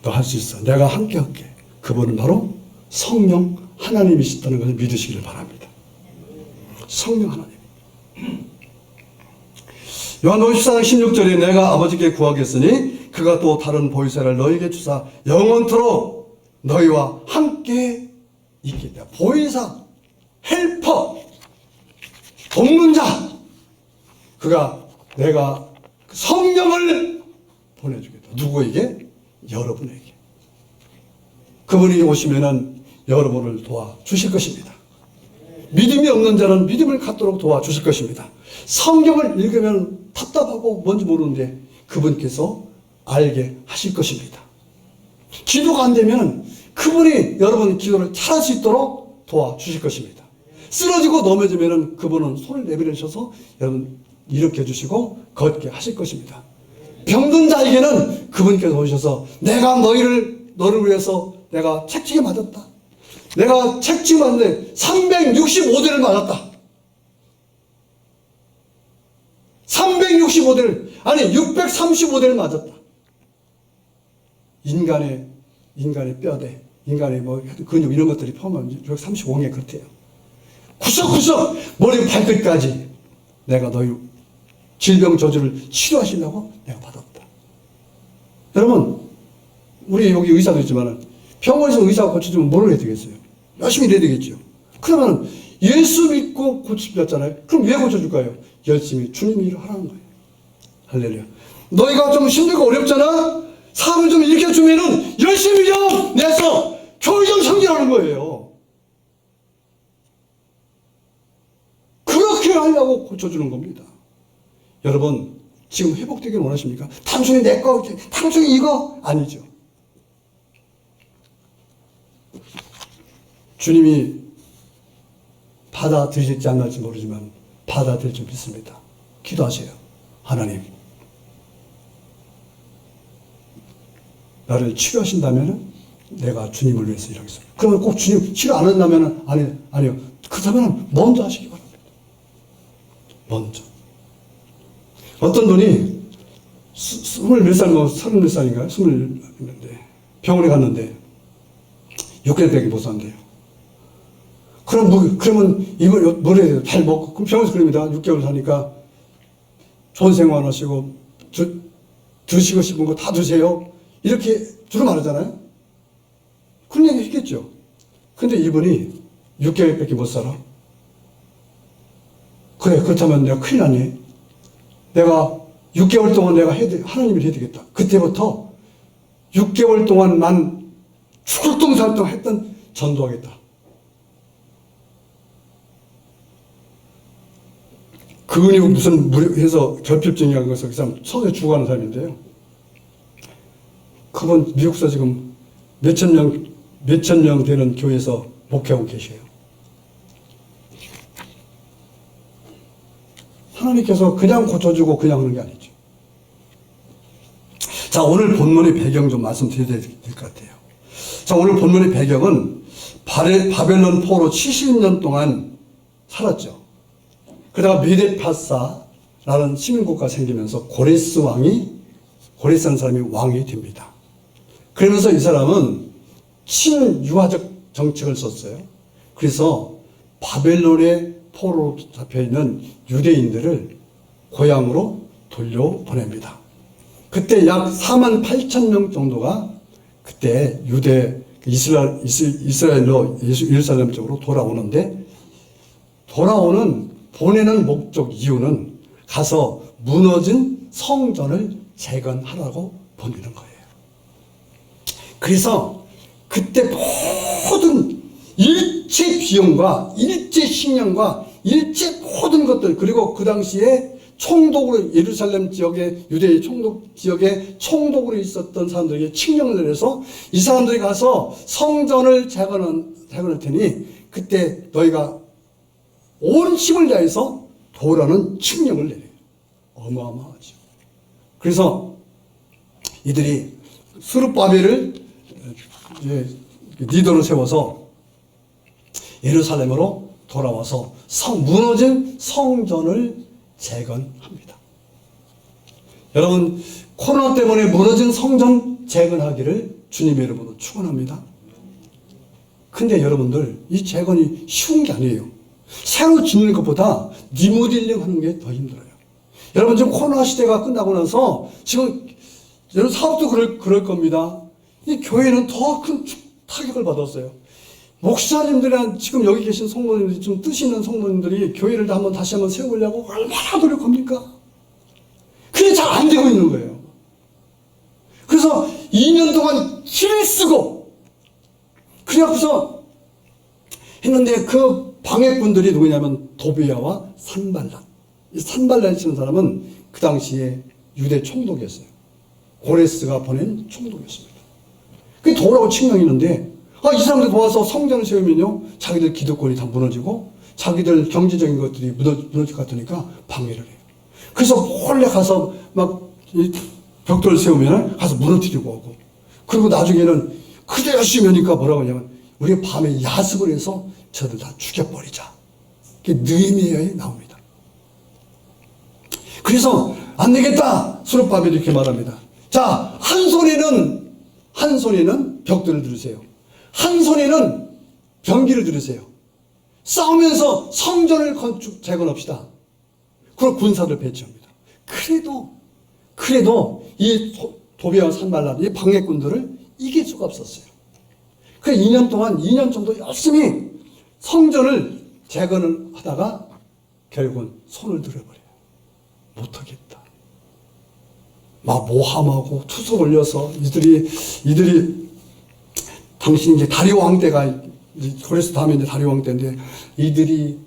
너 할 수 있어. 내가 함께 할게. 그분은 바로 성령 하나님이시다는 것을 믿으시길 바랍니다. 성령 하나님. 요한복음 14장 16절에 내가 아버지께 구하겠으니 그가 또 다른 보혜사를 너에게 주사 영원토록 너희와 함께 있겠다. 보혜사, 헬퍼, 돕는 자, 그가 내가 성령을 보내주겠다. 누구에게? 여러분에게. 그분이 오시면은 여러분을 도와주실 것입니다. 믿음이 없는 자는 믿음을 갖도록 도와주실 것입니다. 성경을 읽으면 답답하고 뭔지 모르는데 그분께서 알게 하실 것입니다. 기도가 안 되면 그분이 여러분 기도를 잘할 수 있도록 도와주실 것입니다. 쓰러지고 넘어지면 그분은 손을 내밀으셔서 여러분 일으켜 주시고 걷게 하실 것입니다. 병든 자에게는 그분께서 오셔서 내가 너를 위해서 내가 책찍이 맞았다. 내가 책찍이 맞는데 365대를 맞았다. 365대를 아니 635대를 맞았다. 인간의 뼈대, 인간의 근육 이런 것들이 포함하면 635개 그렇대요. 구석구석 머리 발끝까지 내가 너희 질병 저주를 치료하시려고 내가 받았다. 여러분, 우리 여기 의사도 있지만 병원에서 의사가 고쳐주면 뭘 해야 되겠어요? 열심히 일해야 되겠죠. 그러면 예수 믿고 고쳐주셨잖아요. 그럼 왜 고쳐줄까요? 열심히 주님이 일을 하라는 거예요. 할렐루야. 너희가 좀 힘들고 어렵잖아? 사업을 좀 일으켜주면은 열심히 좀 내서 교회 좀 섬기라는 거예요. 그렇게 하려고 고쳐주는 겁니다. 여러분, 지금 회복되기를 원하십니까? 단순히 내 거, 단순히 이거? 아니죠. 주님이 받아들일지 안 할지 모르지만 받아들일 줄 믿습니다. 기도하세요. 하나님, 나를 치료하신다면 내가 주님을 위해서 일하겠습니다. 그러면 꼭 주님 치료 안 한다면 아니요. 그렇다면 먼저 하시기 바랍니다. 먼저. 어떤 분이 20몇 살, 30몇 살인가요? 20인데 병원에 갔는데 6개월밖에 못 산대요. 그러면 이걸 뭘 해야 돼요? 잘 먹고. 그럼 병원에서 그럽니다. 6개월 사니까 좋은 생활 하시고 드시고 싶은 거 다 드세요. 이렇게 주로 말하잖아요. 그런 얘기 했겠죠. 근데 이분이 6개월밖에 못 살아. 그래, 그렇다면 내가 큰일 났네. 내가 6개월 동안 내가 하나님을 해야 되겠다. 그때부터 6개월 동안 난 죽을 똥살똥 했던 전도하겠다. 그분이 무슨 해서 결핍증이라는 것을 그 사람 서서히 죽어가는 사람인데요. 그분 미국서 지금 몇천 명 되는 교회에서 목회하고 계셔요. 하나님께서 그냥 고쳐주고 그냥 하는 게 아니죠. 자, 오늘 본문의 배경 좀 말씀드려야 될 것 같아요. 자, 오늘 본문의 배경은 바벨론 포로 70년 동안 살았죠. 그러다가 메데파사라는 시민국가가 생기면서 고레스라는 사람이 왕이 됩니다. 그러면서 이 사람은 친유화적 정책을 썼어요. 그래서 바벨론의 포로로 잡혀있는 유대인들을 고향으로 돌려보냅니다. 그때 약 48,000명 정도가 그때 이스라엘로 예루살렘 쪽으로 돌아오는데, 보내는 목적 이유는 가서 무너진 성전을 재건하라고 보내는 거예요. 그래서 그때 모든 일체 비용과 일체 식량과 일체 모든 것들, 그리고 그 당시에 총독으로 예루살렘 지역의 유대의 총독 지역에 총독으로 있었던 사람들에게 칙령을 내려서 이 사람들이 가서 성전을 재건할 테니 그때 너희가 온 힘을 다해서 도라는 칙령을 내려요. 어마어마하죠. 그래서 이들이 스룹바벨을 리더로 세워서 예루살렘으로 돌아와서 무너진 성전을 재건합니다. 여러분, 코로나 때문에 무너진 성전 재건하기를 주님의 이름으로 축원합니다. 근데 여러분들, 이 재건이 쉬운 게 아니에요. 새로 짓는 것보다 리모델링 하는 게 더 힘들어요. 여러분, 지금 코로나 시대가 끝나고 나서 지금 여러분 사업도 그럴 겁니다. 이 교회는 더 큰 타격을 받았어요. 목사님들이나 지금 여기 계신 성도님들이 좀 뜻 있는 성도님들이 교회를 다시 한번 세우려고 얼마나 노력합니까? 그게 잘 안 되고 있는 거예요. 그래서 2년 동안 키를 쓰고 그래갖고서 했는데 그 방해꾼들이 누구냐면 도비야와 산발랏. 이 산발랏이라는 사람은 그 당시에 유대 총독이었어요. 고레스가 보낸 총독이었습니다. 그게 도라고 칭명했는데 이 사람들 도와서 성전을 세우면요 자기들 기득권이 다 무너지고 자기들 경제적인 것들이 무너질 것 같으니까 방해를 해요. 그래서 몰래 가서 막 벽돌을 세우면 가서 무너뜨리고 오고, 그리고 나중에는 그대로 쉬면니까 뭐라고 하냐면 우리가 밤에 야습을 해서 저들 다 죽여버리자. 그게 느헤미야에 나옵니다. 그래서 안 되겠다. 스룹바벨이 이렇게 말합니다. 자, 한 손에는 벽돌을 들으세요. 한 손에는 병기를 들으세요. 싸우면서 성전을 재건합시다. 그리고 군사를 배치합니다. 그래도 이 도비야와 산발랏, 이 방해꾼들을 이길 수가 없었어요. 그래서 2년 정도 열심히 성전을 재건을 하다가 결국은 손을 들어버려요. 못하겠다. 막 모함하고 투석 올려서 이들이 당시 이제 다리오 왕 때가 고레스 다음에 이제 다리오 왕 때인데 이들이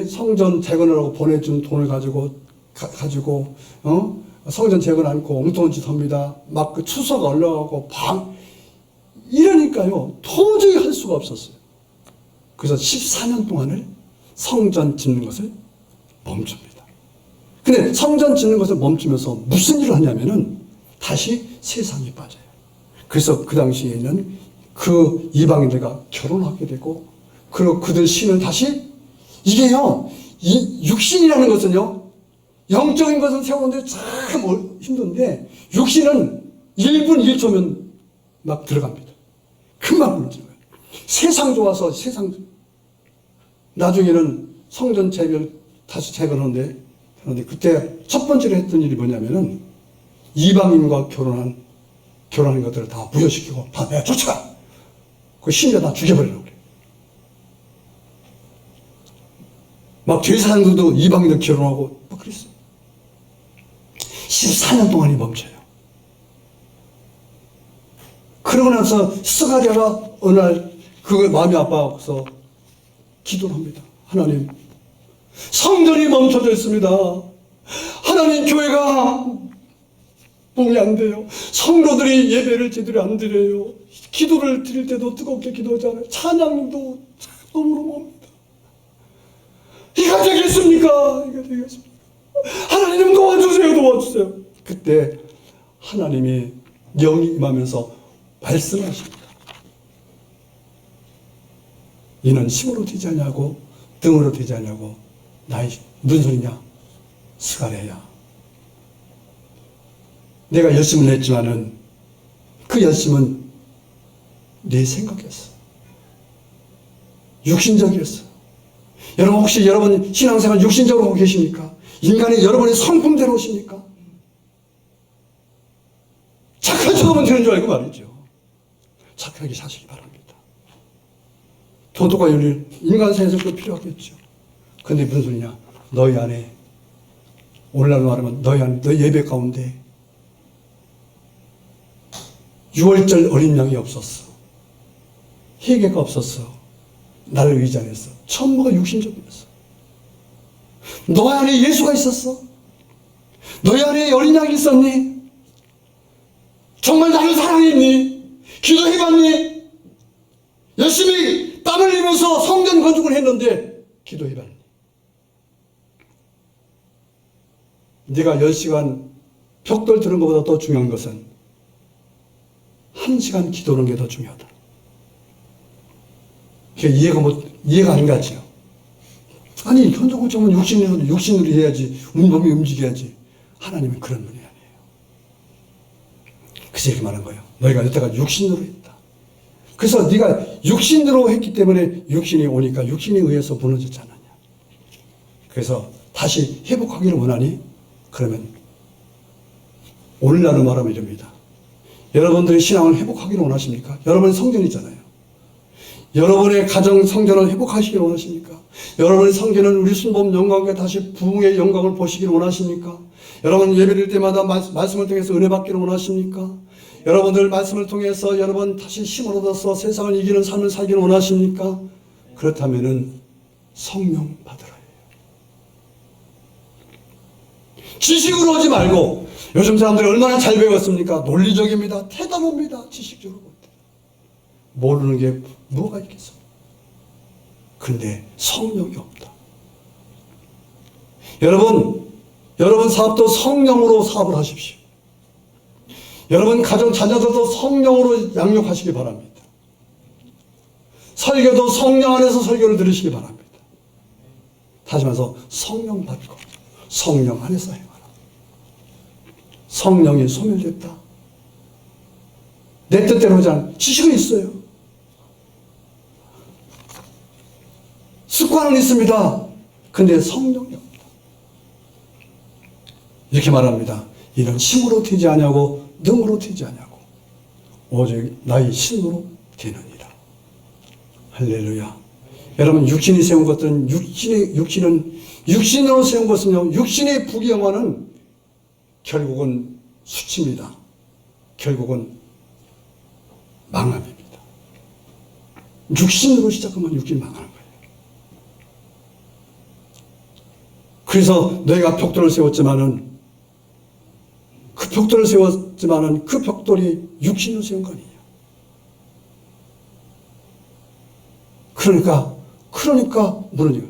성전 재건을 하고 보내준 돈을 가지고 성전 재건 않고 엉뚱한 짓 합니다. 막 그 추석 올라가고 이러니까요 도저히 할 수가 없었어요. 그래서 14년 동안을 성전 짓는 것을 멈춥니다. 근데 성전 짓는 것을 멈추면서 무슨 일을 하냐면은 다시 세상에 빠져요. 그래서 그 당시에는 그 이방인들과 결혼하게 되고, 그리고 그들 신을 다시, 이게요, 이 육신이라는 것은요, 영적인 것은 세우는데 참 힘든데, 육신은 1분 1초면 막 들어갑니다. 금방 무너지는 거예요. 세상 좋아서 나중에는 성전 다시 재건하는데, 그때 첫 번째로 했던 일이 뭐냐면은, 이방인과 결혼한 것들을 다 무효시키고, 다 내가 쫓아가! 그 신자 다 죽여버리려고 그래요. 막 제사장들도 이방인들 결혼하고 막 그랬어요. 14년 동안이 멈춰요. 그러고 나서 스가랴가 어느 날 그걸 마음이 아파서 기도를 합니다. 하나님, 성전이 멈춰져 있습니다. 하나님, 교회가 몸이 안 돼요. 성도들이 예배를 제대로 안 드려요. 기도를 드릴 때도 뜨겁게 기도하지 않아요. 찬양도 너무너무 옵니다. 이거 되겠습니까? 하나님 도와주세요. 그때 하나님이 영이 임하면서 말씀하십니다. 이는 힘으로 되지 않냐고, 등으로 되지 않냐고. 나의 무슨 소리냐? 스가랴야. 내가 열심을 냈지만은 그 열심은 내 생각이었어. 육신적이었어. 여러분 혹시 여러분 신앙생활 육신적으로 하고 계십니까? 인간의 여러분의 성품대로 오십니까? 착한 척하면 되는 줄 알고 말이죠. 착하게 사시기 바랍니다. 도덕과 윤리, 인간사에서 그 필요하겠죠. 근데 무슨 소리냐? 너희 안에, 오늘날 말하면 너희 예배 가운데 6월절 어린 양이 없었어. 회개가 없었어. 나를 의지했어. 전부가 육신적이었어. 너 안에 예수가 있었어? 너희 안에 어린 양이 있었니? 정말 나를 사랑했니? 기도해봤니? 열심히 땀 흘리면서 성전 건축을 했는데 기도해봤니? 네가 10시간 벽돌 들은 것보다 더 중요한 것은 1시간 기도하는 게 더 중요하다. 이해가 안 가죠. 아니, 현존공적은 육신으로 해야지, 몸이 움직여야지. 하나님은 그런 분이 아니에요. 그래서 이렇게 말한 거예요. 너희가 여태까지 육신으로 했다. 그래서 네가 육신으로 했기 때문에 육신이 오니까 육신에 의해서 무너졌지 않았냐. 그래서 다시 회복하기를 원하니? 그러면 오늘날로 말하면 이럽니다. 여러분들의 신앙을 회복하기를 원하십니까? 여러분의 성전이잖아요. 여러분의 가정 성전을 회복하시기를 원하십니까? 여러분의 성전은 우리 순범 영광과 다시 부흥의 영광을 보시기를 원하십니까? 여러분 예배드릴 때마다 말씀을 통해서 은혜 받기를 원하십니까? 여러분들 말씀을 통해서 여러분 다시 힘을 얻어서 세상을 이기는 삶을 살기를 원하십니까? 그렇다면은 성령 받으라 해요. 지식으로 오지 말고, 요즘 사람들이 얼마나 잘 배웠습니까? 논리적입니다. 대단합니다. 지식적으로. 모르는 게 뭐가 있겠어? 근데 성령이 없다. 여러분 사업도 성령으로 사업을 하십시오. 여러분 가정 자녀들도 성령으로 양육하시기 바랍니다. 설교도 성령 안에서 설교를 들으시기 바랍니다. 다시 말해서 성령 받고 성령 안에서 행하라. 성령이 소멸됐다. 내 뜻대로 하지 않아. 지식은 있어요. 습관은 있습니다. 근데 성령이 없다. 이렇게 말합니다. 이는 힘으로 되지 아니하고 능으로 되지 아니하고 오직 나의 신으로 되느니라. 할렐루야. 여러분 육신이 세운 것들은 육신으로 세운 것은요, 육신의 부귀영화는 결국은 수치입니다. 결국은 망함입니다. 육신으로 시작하면 육신이 망하는 거예요. 그래서 너희가 벽돌을 세웠지만은 그 벽돌을 세웠지만은 그 벽돌이 육신으로 세운 거 아니냐. 그러니까 무너지고.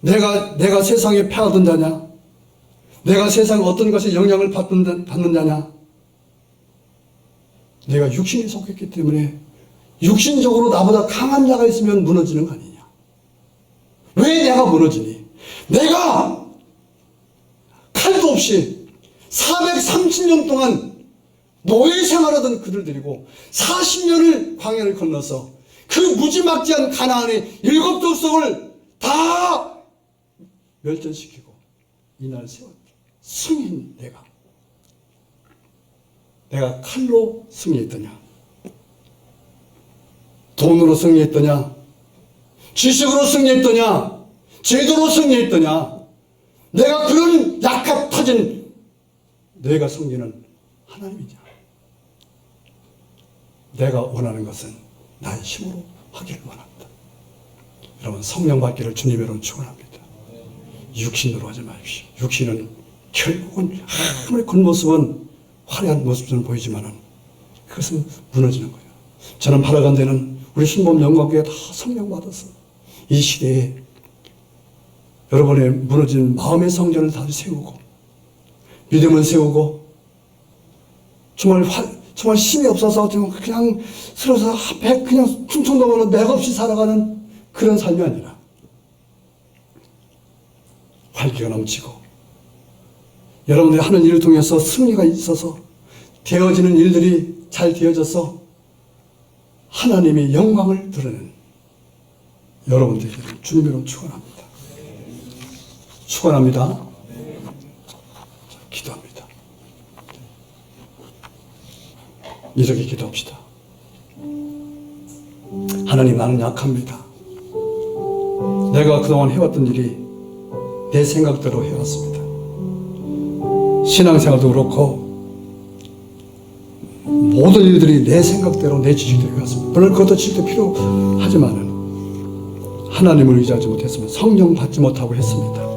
내가 세상에 패하던 자냐? 내가 세상에 어떤 것에 영향을 받는 자냐? 내가 육신에 속했기 때문에 육신적으로 나보다 강한 자가 있으면 무너지는 거 아니냐? 왜 내가 무너지니? 내가 칼도 없이 430년 동안 노예 생활하던 그들 데리고 40년을 광야를 건너서 그 무지막지한 가나안의 7 족속을 다 멸전시키고 이날 세웠다. 승인 내가 칼로 승리했더냐? 돈으로 승리했더냐? 지식으로 승리했더냐? 제도로 승리했더냐? 내가 그런 약합 타진 내가 승리는 하나님이냐? 내가 원하는 것은 나의 힘으로 하기를 원한다. 여러분 성령 받기를 주님으로 축원합니다. 육신으로 하지 마십시오. 육신은 결국은 아무리 겉모습은 화려한 모습처럼 보이지만은 그것은 무너지는 거예요. 저는 바라간 데는 우리 순범 영광교회 다 성령 받아서 이 시대에 여러분의 무너진 마음의 성전을 다시 세우고 믿음을 세우고 정말 힘이 없어서 그냥 쓰러서 그냥 충청도면은 맥없이 살아가는 그런 삶이 아니라 활기가 넘치고 여러분들이 하는 일을 통해서 승리가 있어서 되어지는 일들이 잘 되어져서 하나님의 영광을 드러내는 여러분들에게 주님으로 축원합니다. 축원합니다. 기도합니다. 이렇게 기도합시다. 하나님, 나는 약합니다. 내가 그동안 해왔던 일이 내 생각대로 해왔습니다. 신앙생활도 그렇고 모든 일들이 내 생각대로 내 지식대로 해왔습니다. 물론 그것도 지식도 필요하지만은 하나님을 의지하지 못했으면 성령 받지 못하고 했습니다.